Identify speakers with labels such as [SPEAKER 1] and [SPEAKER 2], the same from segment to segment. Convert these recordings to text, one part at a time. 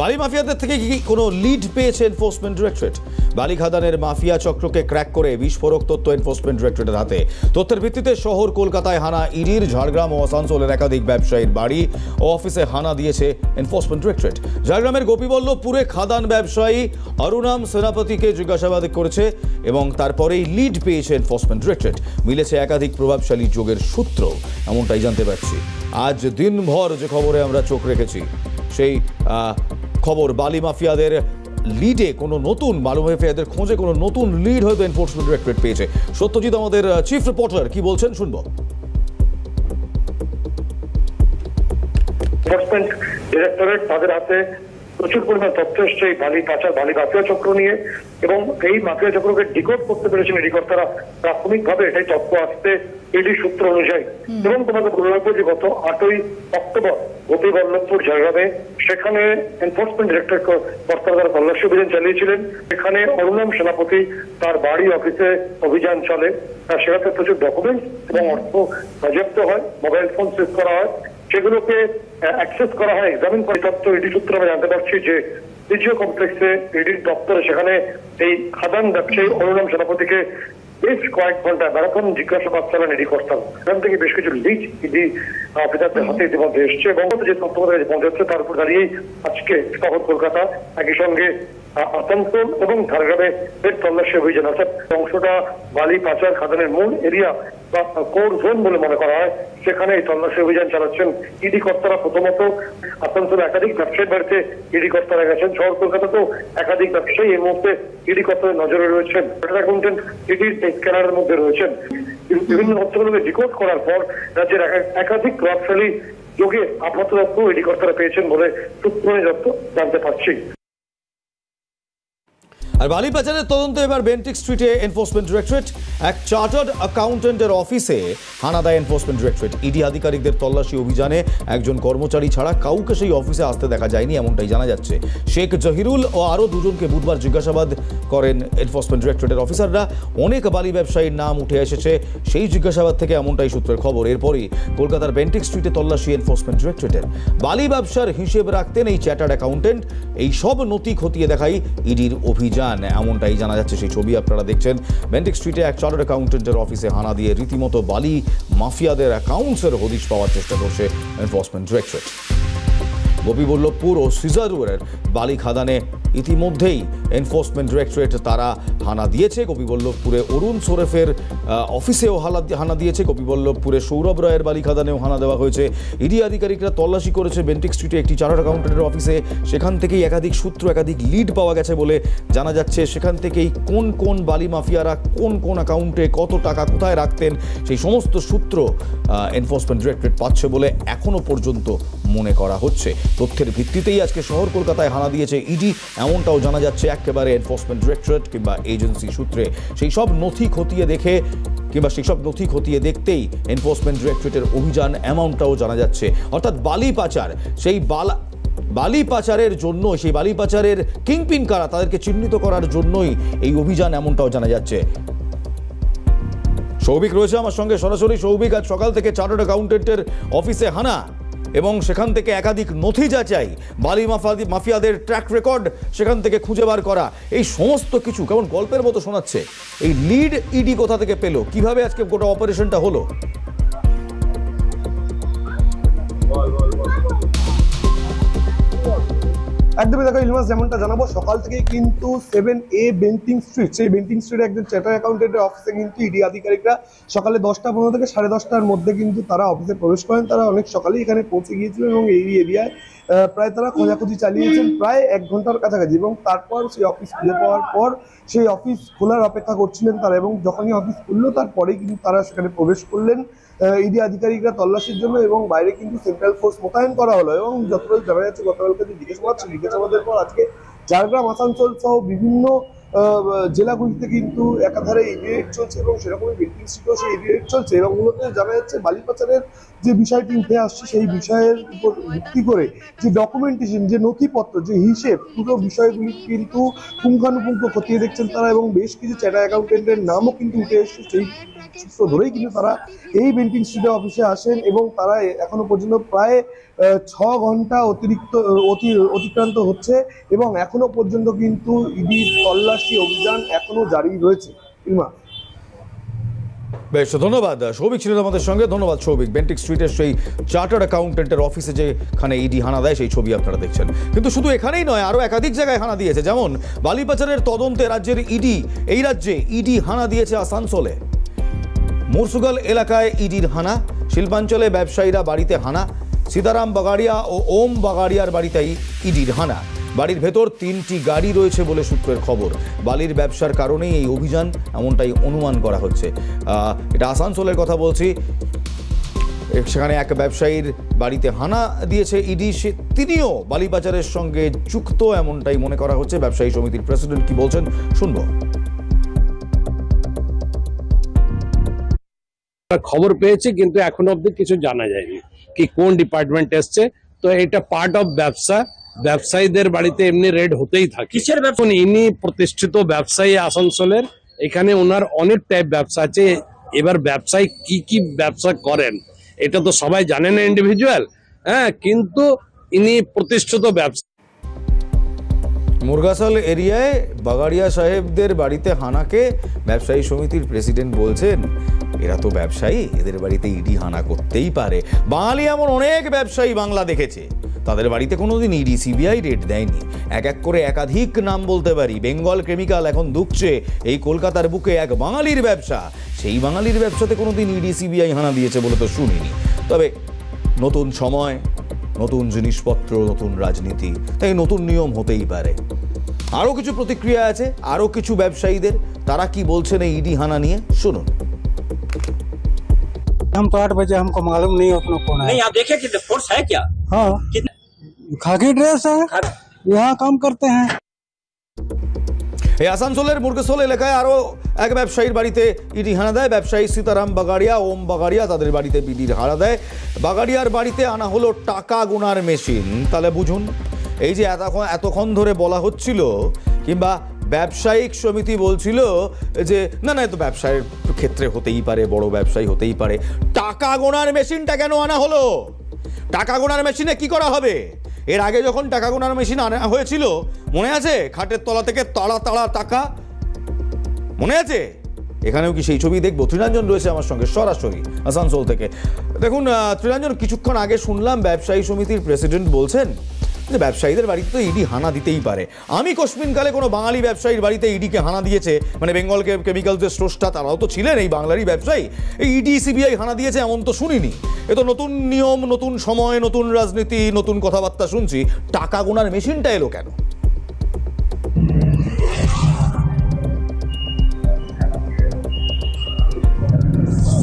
[SPEAKER 1] বালি মাফিয়াদের থেকে কি কোনো লিড পেয়েছে এনফোর্সমেন্ট ডিরেক্টরেট? বালি খাদানের মাফিয়া চক্রকে ক্র্যাক করে বিস্ফোরক তথ্য এনফোর্সমেন্ট ডিরেক্টরেটের হাতে। তথ্যের ভিত্তিতে শহর কলকাতায় হানা ইডির, ঝাড়গ্রাম ও আসানসোলের একাধিক ব্যবসায়ীর বাড়ি ও অফিসে হানা দিয়েছে এনফোর্সমেন্ট ডিরেক্টরেট। ঝাড়গ্রামের গোপীবল্লভপুরে খাদান ব্যবসায়ী অরুণাম সেনাপতিকে জিজ্ঞাসাবাদ করেছে এবং তারপরেই লিড পেয়েছে এনফোর্সমেন্ট ডিরেক্টরেট। মিলেছে একাধিক প্রভাবশালী যোগের সূত্র, এমনটাই জানতে পারছি। আজ দিনভর যে খবরে আমরা চোখ রেখেছি সেই খবর, বালি মাফিয়াদের লিডে কোনো নতুন বালি মাফিয়াদের খোঁজে কোনো নতুন লিড হয়তো এনফোর্সমেন্ট ডিরেক্টরেট পেয়েছে। সত্যজিৎ আমাদের চিফ রিপোর্টার কি বলছেন শুনবো।
[SPEAKER 2] এনফোর্সমেন্ট ডিরেক্টরেট তাদের হাতে প্রচুর পরিমাণ তথ্য এসছে এই বালি পাচার, বালি মাফিয়া চক্র নিয়ে, এবং এই মাফিয়া চক্রকে ডিকোড করতে পেরেছেন ইডি কর্তারা। প্রাথমিকভাবে এটাই তথ্য আসছে ইডি সূত্র অনুযায়ী। এবং তোমাকে বলে রাখবো যে গত 8ই অক্টোবর গোপীবল্লভপুর ঝাড়গ্রামে সেখানে এনফোর্সমেন্ট ডিরেক্টরেট কর্তারা তারা তল্লাশি অভিযান চালিয়েছিলেন। সেখানে অরুণাম সেনাপতি তার বাড়ি অফিসে অভিযান চলে, সেখানে প্রচুর ডকুমেন্টস এবং অর্থ বাজেয়াপ্ত হয়, মোবাইল ফোন সিজ করা হয়, সেগুলোকে অ্যাক্সেস করা হয়, এক্সামিন করে। তথ্য ইডি সূত্রে আমরা জানতে পারছি যে পিজিও কমপ্লেক্সে ইডির দপ্তরে সেখানে এই খাদান ব্যবসায়ী অরুণাম সেনাপতিকে বেশ কয়েক ঘন্টা ম্যারাথন জিজ্ঞাসাবাদ চালান ইডি কর্তারা। সেখান থেকে বেশ কিছু লিড ইডি অফিসারদের হাতে ইতিমধ্যে এসছে এবং যে তথ্য পৌঁছাচ্ছে তার উপর দাঁড়িয়েই আজকে শহর কলকাতা, একই সঙ্গে আসানসোল এবং ঝাড়গ্রামে এর তল্লাশি অভিযান। অর্থাৎ অংশটা বালি পাচার খাদানের মূল এরিয়া বা কোর জোন বলে মনে করা হয়, সেখানে এই তল্লাশি অভিযান চালাচ্ছেন ইডি কর্তারা। প্রথমত আসানসোলে একাধিক ব্যবসায়ীর বাড়িতে ইডি কর্তারা গেছেন, শহর কলকাতাতেও একাধিক ব্যবসায়ী এই মুহূর্তে ইডি কর্তাদের নজরে রয়েছেন। অ্যাকাউন্টেন্ট ইডির স্ক্যানারের মধ্যে রয়েছেন। বিভিন্ন তথ্যগুলোকে ডিকোড করার পর রাজ্যের একাধিক প্রভাবশালী যোগে আপাতত ইডি কর্তারা পেয়েছেন বলে সূত্র জানতে পারছি।
[SPEAKER 1] আর বালি পাচারের তদন্ত এবার বেন্টিক স্ট্রিটে এনফোর্সমেন্ট ডিরেক্টরেট এক চার্টার্ড অ্যাকাউন্টেন্টের অফিসে হানা দেয় এনফোর্সমেন্ট ডিরেক্টরেট। ইডি আধিকারিকদের তল্লাশি অভিযানে একজন কর্মচারী ছাড়া কাউকে সেই অফিসে আসতে দেখা যায়নি, এমনটাই জানা যাচ্ছে। শেখ জহিরুল ও আরও দুজনকে বুধবার জিজ্ঞাসাবাদ করেন এনফোর্সমেন্ট ডিরেক্টরেটের অফিসাররা। অনেক বালি ব্যবসায়ীর নাম উঠে এসেছে সেই জিজ্ঞাসাবাদ থেকে, এমনটাই সূত্রের খবর। এরপরই কলকাতার বেন্টিক স্ট্রিটে তল্লাশি এনফোর্সমেন্ট ডিরেক্টরেটের। বালি ব্যবসার হিসেব রাখতেন এই চার্টার্ড অ্যাকাউন্টেন্ট। এই সব নথি খতিয়ে দেখাই ইডির অভিযান, এমনটাই জানা যাচ্ছে। সেই ছবি আপনারা দেখছেন। বেন্টিক স্ট্রিটে এক চার্টার্ড অ্যাকাউন্টেন্টের অফিসে হানা দিয়ে রীতিমতো বালি মাফিয়াদের অ্যাকাউন্টসের হদিশ পাওয়ার চেষ্টা করছে এনফোর্সমেন্ট ডিরেক্টরেট। গোপীবল্লভপুর ও সিজারুরের বালি খাদানে ইতিমধ্যেই এনফোর্সমেন্ট ডিরেক্টরেট তারা হানা দিয়েছে। গোপীবল্লভপুরে অরুণ সোরেফের অফিসেও হানা দিয়েছে। গোপীবল্লভপুরে সৌরভ রায়ের বালি খাদানেও হানা দেওয়া হয়েছে। ইডি আধিকারিকরা তল্লাশি করেছে বেন্টিক স্ট্রিটে একটি চার্টার্ড অ্যাকাউন্টেন্টের অফিসে। সেখান থেকেই একাধিক সূত্র, একাধিক লিড পাওয়া গেছে বলে জানা যাচ্ছে। সেখান থেকেই কোন কোন বালি মাফিয়ারা কোন কোন অ্যাকাউন্টে কত টাকা কোথায় রাখতেন সেই সমস্ত সূত্র এনফোর্সমেন্ট ডিরেক্টরেট পাচ্ছে বলে এখনও পর্যন্ত মনে করা হচ্ছে। তথ্যের ভিত্তিতেই আজকে শহর কলকাতায় হানা দিয়েছে ইডি, এমনটাও জানা যাচ্ছে একেবারে এনফোর্সমেন্ট ডিরেক্টরেট কিংবা এজেন্সি সূত্রে। সেই সব নথি খতিয়ে দেখে কিংবা সেই সব নথি খতিয়ে দেখতেই এনফোর্সমেন্ট ডিরেক্টরেটের অভিযান, এমনটাও জানা যাচ্ছে। অর্থাৎ বালি পাচার, সেই বালি পাচারের জন্য, সেই বালি পাচারের কিংপিন কারা তাদেরকে চিহ্নিত করার জন্যই এই অভিযান, এমনটাও জানা যাচ্ছে। সৌভিক রয়েছে আমার সঙ্গে সরাসরি। সৌভিক, আজ সকাল থেকে চার্টার্ড অ্যাকাউন্টেন্টের অফিসে হানা এবং সেখান থেকে একাধিক নথি যাচাই, বালি মাফিয়াদের ট্র্যাক রেকর্ড সেখান থেকে খুঁজে বার করা, এই সমস্ত কিছু কেমন গল্পের মতো শোনাচ্ছে। এই লিড ইডি কোথা থেকে পেল, কিভাবে আজকে গোটা অপারেশনটা হলো?
[SPEAKER 3] একদমই দেখো ইলমাস, যেমনটা জানাবো সকাল থেকে কিন্তু 7A বেন্টিং স্ট্রিট, সেই বেন্টিং স্ট্রিটে একজন চার্টার্ড অ্যাকাউন্টেন্টের অফিসে কিন্তু ইডি আধিকারিকরা সকালে 10:15 থেকে 10:30টার মধ্যে কিন্তু তারা অফিসে প্রবেশ করেন। তারা অনেক সকালেই এখানে পৌঁছে গিয়েছিলেন এবং এই এরিয়ায় প্রায় তারা খোঁজাখুঁজি চালিয়েছেন প্রায় 1 ঘন্টার কাছাকাছি, এবং তারপর সেই অফিস খুঁজে পাওয়ার পর সেই অফিস খোলার অপেক্ষা করছিলেন তারা, এবং যখনই অফিস খুললো তারপরেই কিন্তু তারা সেখানে প্রবেশ করলেন ইডি আধিকারিকরা তল্লাশির জন্য, এবং বাইরে কিন্তু সেন্ট্রাল ফোর্স মোতায়েন করা হলো। এবং যতটা জানা যাচ্ছে গতকালকে যে জিজ্ঞাসাবাদের পর আজকে ঝাড়গ্রাম, আসানসোল সহ বিভিন্ন জেলাগুলিতে কিন্তু একাধারে ইডিরেট চলছে এবং সেরকমই বেন্টিং স্ট্রিটেও সেই ইডিরেট চলছে। এবং মূলত জানা যাচ্ছে বালি পাচারের যে বিষয়টি উঠে আসছে সেই বিষয়ের উপর ভিত্তি করে যে ডকুমেন্টেশন, যে নথিপত্র, যে হিসেব, পুরো বিষয়গুলি কিন্তু পুঙ্খানুপুঙ্খ খতিয়ে দেখছেন তারা, এবং বেশ কিছু চার্টার্ড অ্যাকাউন্টেন্টের নামও কিন্তু উঠে এসছে। সেই সূত্র ধরেই কিন্তু তারা এই বেন্টিং স্ট্রিটের অফিসে আসেন এবং তারা এখনো পর্যন্ত প্রায় 6 ঘন্টা অতিক্রান্ত হচ্ছে এবং এখনো পর্যন্ত কিন্তু ইডির তল্লাশি অভিযান এখনো জারি রয়েছে।
[SPEAKER 1] বেশ, ধন্যবাদ সৌভিক ছিলেন আমাদের সঙ্গে। ধন্যবাদ সৌভিক। বেন্টিক স্ট্রিটের সেই চার্টার্ড অ্যাকাউন্টেন্টের অফিসে যেখানে ইডি হানা দেয় সেই ছবি আপনারা দেখছেন। কিন্তু শুধু এখানেই নয়, আরও একাধিক জায়গায় হানা দিয়েছে। যেমন বালি পাচারের তদন্তে রাজ্যের এই রাজ্যে ইডি হানা দিয়েছে আসানসোলে। মুরসুগাল এলাকায় ইডির হানা, শিল্পাঞ্চলে ব্যবসায়ীরা বাড়িতে হানা, সীতারাম বাগাড়িয়া ও ওম বাগাড়িয়ার বাড়িতেই ইডির হানা। বাড়ির ভেতর 3টি গাড়ি রয়েছে বলে সূত্রের খবর। বালির ব্যবসার কারণেই এই অভিযান, এমনটাই অনুমান করা হচ্ছে। এটা আসানসোলের কথা বলছি। সেখানে এক ব্যবসায়ীর বাড়িতে হানা দিয়েছে ইডি, তিনিও বালি পাচারের সঙ্গে যুক্ত এমনটাই মনে করা হচ্ছে। ব্যবসায়ী সমিতির প্রেসিডেন্ট কি বলছেন শুনবো।
[SPEAKER 4] খবর পেয়েছি কিন্তু এখনো অব্দি কিছু জানা যায়নি কি কোন ডিপার্টমেন্ট এসছে। তো এটা পার্ট অফ ব্যবসা, ব্যবসায়ীদের বাড়িতে এমনি রেড হতেই থাকে। কিসের ব্যবসা? ইনি প্রতিষ্ঠিত ব্যবসায়ী আসানসোলের, এখানে ওনার অনেক টাইপ ব্যবসা আছে। এবার ব্যবসায়ী কি কি ব্যবসা করেন এটা তো সবাই জানে না ইন্ডিভিজুয়াল, হ্যাঁ, কিন্তু ইনি প্রতিষ্ঠিত ব্যবসা।
[SPEAKER 1] মুরগাসাল এরিয়ায় বাগাড়িয়া সাহেবদের বাড়িতে হানাকে ব্যবসায়ী সমিতির প্রেসিডেন্ট বলছেন এরা তো ব্যবসায়ী, এদের বাড়িতে ইডি হানা করতেই পারে। বাঙালি এমন অনেক ব্যবসায়ী বাংলা দেখেছে, তাদের বাড়িতে কোনোদিন ইডি সিবিআই রেড দেয়নি। এক এক করে একাধিক নাম বলতে পারি। বেঙ্গল কেমিক্যাল এখন দুঃখছে এই কলকাতার বুকে এক বাঙালির ব্যবসা, সেই বাঙালির ব্যবসাতে কোনোদিন ইডি সিবিআই হানা দিয়েছে বলে তো শুনিনি। তবে নতুন সময়, নতুন জিনিসপত্র, নতুন রাজনীতি, তাই নতুন নিয়ম হতেই পারে। আরও কিছু প্রতিক্রিয়া আছে আরও কিছু ব্যবসায়ীদের, তারা কি বলছেন এই ইডি হানা নিয়ে শুনুন।
[SPEAKER 5] हम तो 8 बजे, हमको मालूम नहीं अपना कौन है।
[SPEAKER 6] नहीं, आप देखे कि फोर्स है क्या?
[SPEAKER 5] हाँ, खाकी ड्रेस है, यहाँ काम करते हैं।
[SPEAKER 1] এই আসানসোলের মুরগাসোল এলাকায় আরও এক ব্যবসায়ীর বাড়িতে ইডি হানা দেয়। ব্যবসায়ী সীতারাম বাগাড়িয়া, ওম বাগাড়িয়া, তাদের বাড়িতে ইডির হানা দেয়। বাগাড়িয়ার বাড়িতে আনা হলো টাকা গোনার মেশিন। তাহলে বুঝুন, এই যে এতক্ষণ ধরে বলা হচ্ছিল কিংবা ব্যবসায়িক সমিতি বলছিল যে না না, এ তো ব্যবসায়ের ক্ষেত্রে হতেই পারে, বড় ব্যবসায়ী হতেই পারে, টাকা গোনার মেশিনটা কেন আনা হলো? টাকা গোনার মেশিনে কি করা হবে? এর আগে যখন টাকা গোনার মেশিন আনা হয়েছিল মনে আছে? খাটের তলা থেকে তাড়া তাড়া টাকা, মনে আছে? এখানেও কি সেই ছবি দেখবো? ত্রিরঞ্জন রয়েছে আমার সঙ্গে সরাসরি আসানসোল থেকে। দেখুন ত্রিরঞ্জন, কিছুক্ষণ আগে শুনলাম ব্যবসায়ী সমিতির প্রেসিডেন্ট বলছেন যে ব্যবসায়ীদের বাড়িতে তো ইডি হানা দিতেই পারে। আমি কোশ্মিনকালে কোনো বাঙালি ব্যবসায়ীর বাড়িতে ইডিকে হানা দিয়েছে, মানে বেঙ্গল কেমিক্যালসের স্রষ্টা তারাও তো ছিলেন এই বাংলারই ব্যবসায়ী, এই ইডি সিবিআই হানা দিয়েছে এমন তো শুনিনি। এ তো নতুন নিয়ম, নতুন সময়, নতুন রাজনীতি, নতুন কথাবার্তা শুনছি। টাকা গোনার মেশিনটা এলো কেন?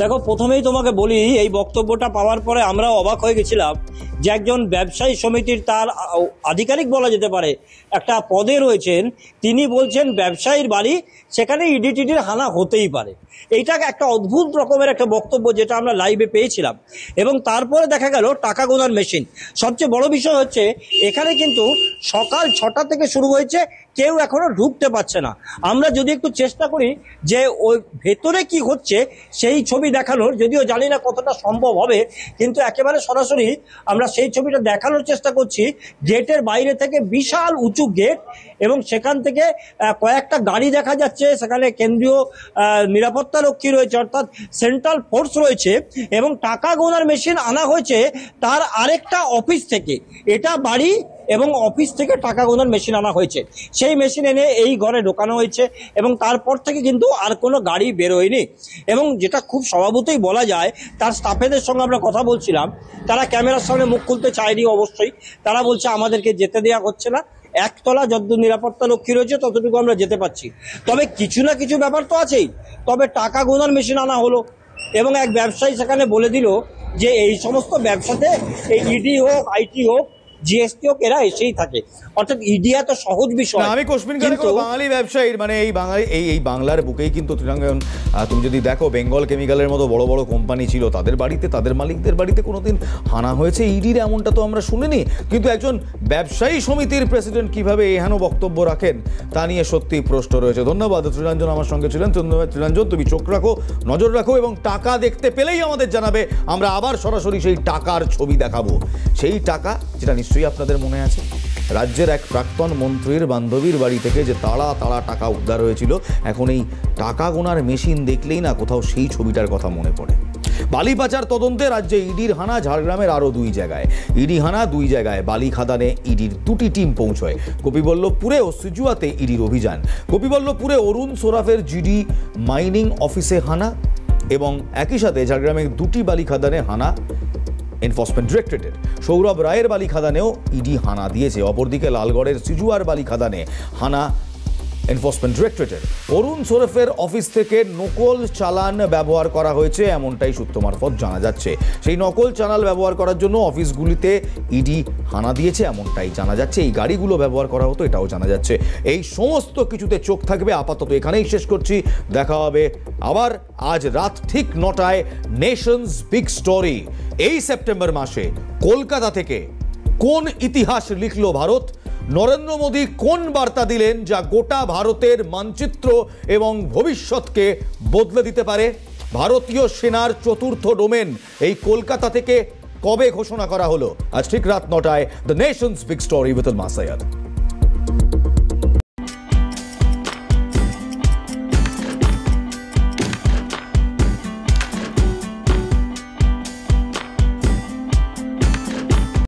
[SPEAKER 6] দেখো, প্রথমেই তোমাকে বলি, এই বক্তব্যটা পাওয়ার পরে আমরা অবাক হয়ে গেছিলাম যে একজন ব্যবসায়ী সমিতির তার আধিকারিক বলা যেতে পারে একটা পদে রয়েছেন, তিনি বলছেন ব্যবসায়ীর বাড়ি, সেখানে ইডি টিডির হানা হতেই পারে। এইটা একটা অদ্ভুত রকমের একটা বক্তব্য যেটা আমরা লাইভে পেয়েছিলাম। এবং তারপরে দেখা গেল টাকা গোনার মেশিন। সবচেয়ে বড় বিষয় হচ্ছে এখানে কিন্তু সকাল 6টা থেকে শুরু হয়েছে, কেউ এখনো ঢুকতে পারছে না। আমরা যদি একটু চেষ্টা করি যে ওই ভেতরে কি হচ্ছে সেই ছবি দেখানোর, যদিও জানি না কতটা সম্ভব হবে, কিন্তু একেবারে সরাসরি আমরা সেই ছবিটা দেখানোর চেষ্টা করছি। গেটের বাইরে থেকে বিশাল উঁচু গেট এবং সেখান থেকে কয়েকটা গাড়ি দেখা যাচ্ছে, সেখানে কেন্দ্রীয় নিরাপত্তা রক্ষী রয়েছে, অর্থাৎ সেন্ট্রাল ফোর্স রয়েছে। এবং টাকা গোনার মেশিন আনা হয়েছে তার আরেকটা অফিস থেকে। এটা বাড়ি এবং অফিস থেকে টাকা গোনার মেশিন আনা হয়েছে, সেই মেশিন এনে এই ঘরে ঢোকানো হয়েছে এবং তারপর থেকে কিন্তু আর কোনো গাড়ি বেরোয়নি। এবং যেটা খুব স্বভাবতই বলা যায়, তার স্টাফেদের সঙ্গে আমরা কথা বলছিলাম, তারা ক্যামেরার সামনে মুখ খুলতে চায়নি অবশ্যই। তারা বলছে আমাদেরকে যেতে দেওয়া হচ্ছে না, একতলা যতদূর নিরাপত্তা রক্ষী রয়েছে ততটুকু আমরা যেতে পারছি। তবে কিছু না কিছু ব্যাপার তো আছেই। তবে টাকা গোনার মেশিন আনা হলো এবং এক ব্যবসায়ী সেখানে বলে দিল যে এই সমস্ত ব্যবসাতে এই ইডি হোক, আইটি হোক, জিএসটিও এরা এসেই থাকে। অর্থাৎ ইডি এত সহজ বিষয়।
[SPEAKER 1] না, আমি কোশ্মিন করে কোনো বাঙালি ব্যবসায়ীর মানে এই বাংলার বুকেই কিন্তু তৃণাঙ্গন, তুমি যদি দেখো বেঙ্গল কেমিক্যালের মতো বড় বড় কোম্পানি ছিল, তাদের বাড়িতে তাদের মালিকদের বাড়িতে কোনোদিন হানা হয়েছে ইডির এমনটা তো আমরা শুনিনি। কিন্তু একজন ব্যবসায়ী সমিতির প্রেসিডেন্ট কিভাবে এহেন বক্তব্য রাখেন তা নিয়ে সত্যি প্রশ্ন রয়েছে। ধন্যবাদ তৃণাঞ্জন আমার সঙ্গে ছিলেন। ধন্যবাদ তৃণাঞ্জন, তুমি চোখ রাখো, নজর রাখো এবং টাকা দেখতে পেলেই আমাদের জানাবে, আমরা আবার সরাসরি সেই টাকার ছবি দেখাবো। সেই টাকা যেটা নিশ্চয়ই আপনাদের মনে আছে, রাজ্যের এক প্রাক্তন মন্ত্রীর বান্ধবীর বাড়ি থেকে যে তাড়া তাড়া টাকা উদ্ধার হয়েছিল, এখন এই টাকা গোনার মেশিন দেখলেই না কোথাও সেই ছবিটার কথা মনে পড়ে। বালি পাচার তদন্তে রাজ্যে ইডির হানা ঝাড়গ্রামের আরও 2 জায়গায়। ইডি হানা 2 জায়গায়, বালি খাদানে ইডির 2টি টিম পৌঁছয়। গোপীবল্লভপুরে ও সিজুয়াতে ইডির অভিযান। গোপীবল্লভপুরে অরুণ সোরাফের জিডি মাইনিং অফিসে হানা এবং একই সাথে ঝাড়গ্রামের 2টি বালি খাদানে হানা এনফোর্সমেন্ট ডিরেক্টরেটের। সৌরভ রায়ের বালি খাদানেও ইডি হানা দিয়েছে। অপরদিকে লালগড়ের সিজুয়ার বালি খাদানে হানা এনফোর্সমেন্ট ডিরেক্টরেটের। অরুণ সোরেফের অফিস থেকে নকল চালান ব্যবহার করা হয়েছে এমনটাই সূত্র মারফত জানা যাচ্ছে। সেই নকল চালান ব্যবহার করার জন্য অফিসগুলিতে ইডি হানা দিয়েছে এমনটাই জানা যাচ্ছে। এই গাড়িগুলো ব্যবহার করা হতো এটাও জানা যাচ্ছে। এই সমস্ত কিছুতে চোখ থাকবে। আপাতত এখানেই শেষ করছি, দেখা হবে আবার আজ রাত ঠিক 9টায় নেশনস বিগ স্টোরি। এই সেপ্টেম্বর মাসে কলকাতা থেকে কোন ইতিহাস লিখল ভারত, নরেন্দ্র মোদী কোন বার্তা দিলেন যা গোটা ভারতের মানচিত্র এবং ভবিষ্যৎকে বদলে দিতে পারে, ভারতীয় সেনার 4র্থ ডোমেন এই কলকাতা থেকে কবে ঘোষণা করা হলো, আজ ঠিক রাত 9টায় the nation's big story with মাসায়াদ।